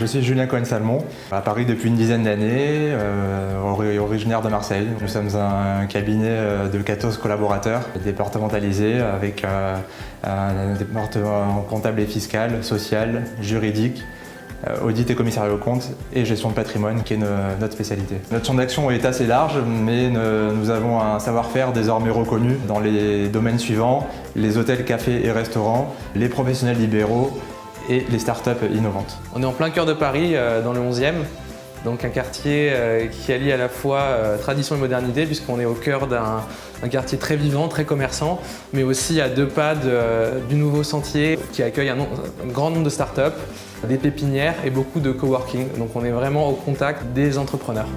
Je suis Julien Cohen-Salmon, à Paris depuis une dizaine d'années, originaire de Marseille. Nous sommes un cabinet de 14 collaborateurs départementalisés avec un département comptable et fiscal, social, juridique, audit et commissariat aux comptes et gestion de patrimoine qui est notre spécialité. Notre champ d'action est assez large, mais nous avons un savoir-faire désormais reconnu dans les domaines suivants: les hôtels, cafés et restaurants, les professionnels libéraux et les startups innovantes. On est en plein cœur de Paris, dans le 11e, donc un quartier qui allie à la fois tradition et modernité, puisqu'on est au cœur d'un quartier très vivant, très commerçant, mais aussi à 2 pas du nouveau sentier qui accueille un grand nombre de startups, des pépinières et beaucoup de coworking. Donc on est vraiment au contact des entrepreneurs.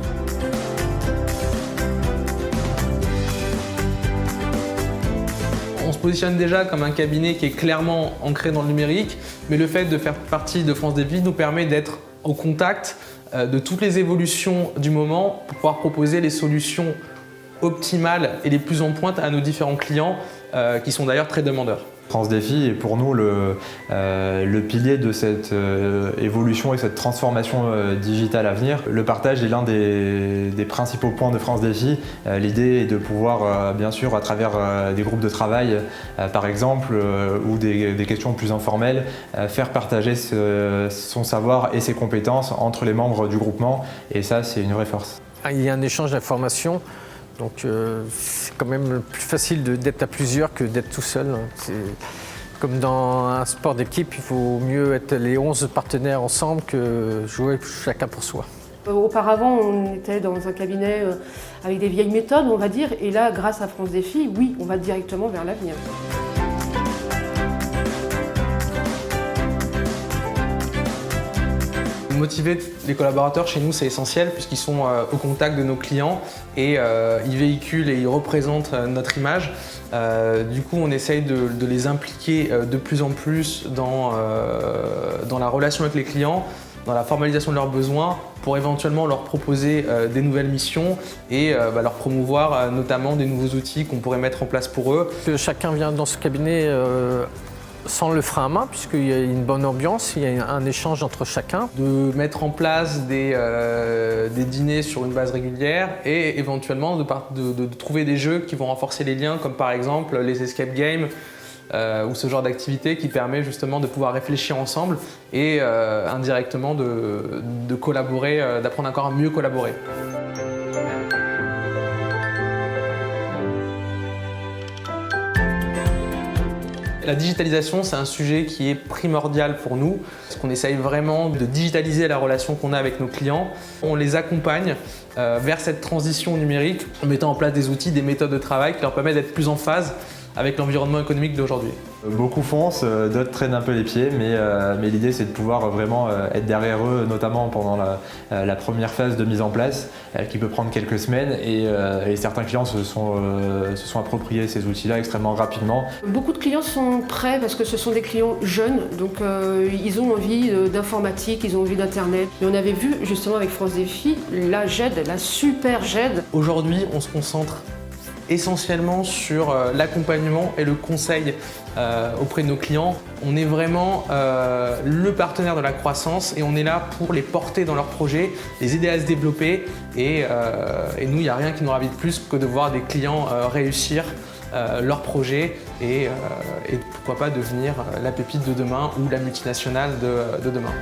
On se positionne déjà comme un cabinet qui est clairement ancré dans le numérique, mais le fait de faire partie de France Défi nous permet d'être au contact de toutes les évolutions du moment pour pouvoir proposer les solutions optimales et les plus en pointe à nos différents clients qui sont d'ailleurs très demandeurs. France Défi est pour nous le pilier de cette évolution et cette transformation digitale à venir. Le partage est l'un des principaux points de France Défi. L'idée est de pouvoir, bien sûr, à travers des groupes de travail, par exemple, ou des questions plus informelles, faire partager son savoir et ses compétences entre les membres du groupement. Et ça, c'est une vraie force. Il y a un échange d'informations. Donc c'est quand même plus facile d'être à plusieurs que d'être tout seul. Comme dans un sport d'équipe, il vaut mieux être les 11 partenaires ensemble que jouer chacun pour soi. Auparavant, on était dans un cabinet avec des vieilles méthodes, on va dire, et là, grâce à France Défi, oui, on va directement vers l'avenir. Motiver les collaborateurs chez nous, c'est essentiel puisqu'ils sont au contact de nos clients et ils véhiculent et ils représentent notre image. Du coup, on essaye de les impliquer de plus en plus dans la relation avec les clients, dans la formalisation de leurs besoins pour éventuellement leur proposer des nouvelles missions et leur promouvoir notamment des nouveaux outils qu'on pourrait mettre en place pour eux. Chacun vient dans ce cabinet sans le frein à main, puisqu'il y a une bonne ambiance, il y a un échange entre chacun. De mettre en place des dîners sur une base régulière et éventuellement de trouver des jeux qui vont renforcer les liens, comme par exemple les escape games ou ce genre d'activité qui permet justement de pouvoir réfléchir ensemble et indirectement de collaborer, d'apprendre encore à mieux collaborer. La digitalisation, c'est un sujet qui est primordial pour nous, parce qu'on essaye vraiment de digitaliser la relation qu'on a avec nos clients. On les accompagne vers cette transition numérique en mettant en place des outils, des méthodes de travail qui leur permettent d'être plus en phase avec l'environnement économique d'aujourd'hui. Beaucoup foncent, d'autres traînent un peu les pieds, mais l'idée c'est de pouvoir vraiment être derrière eux, notamment pendant la première phase de mise en place, qui peut prendre quelques semaines, et certains clients se sont appropriés ces outils-là extrêmement rapidement. Beaucoup de clients sont prêts parce que ce sont des clients jeunes, donc ils ont envie d'informatique, ils ont envie d'internet. Mais on avait vu justement avec France Défi la GED, la super GED. Aujourd'hui, on se concentre essentiellement sur l'accompagnement et le conseil auprès de nos clients. On est vraiment le partenaire de la croissance et on est là pour les porter dans leurs projets, les aider à se développer et nous, il n'y a rien qui nous ravit plus que de voir des clients réussir leurs projets et pourquoi pas devenir la pépite de demain ou la multinationale de demain.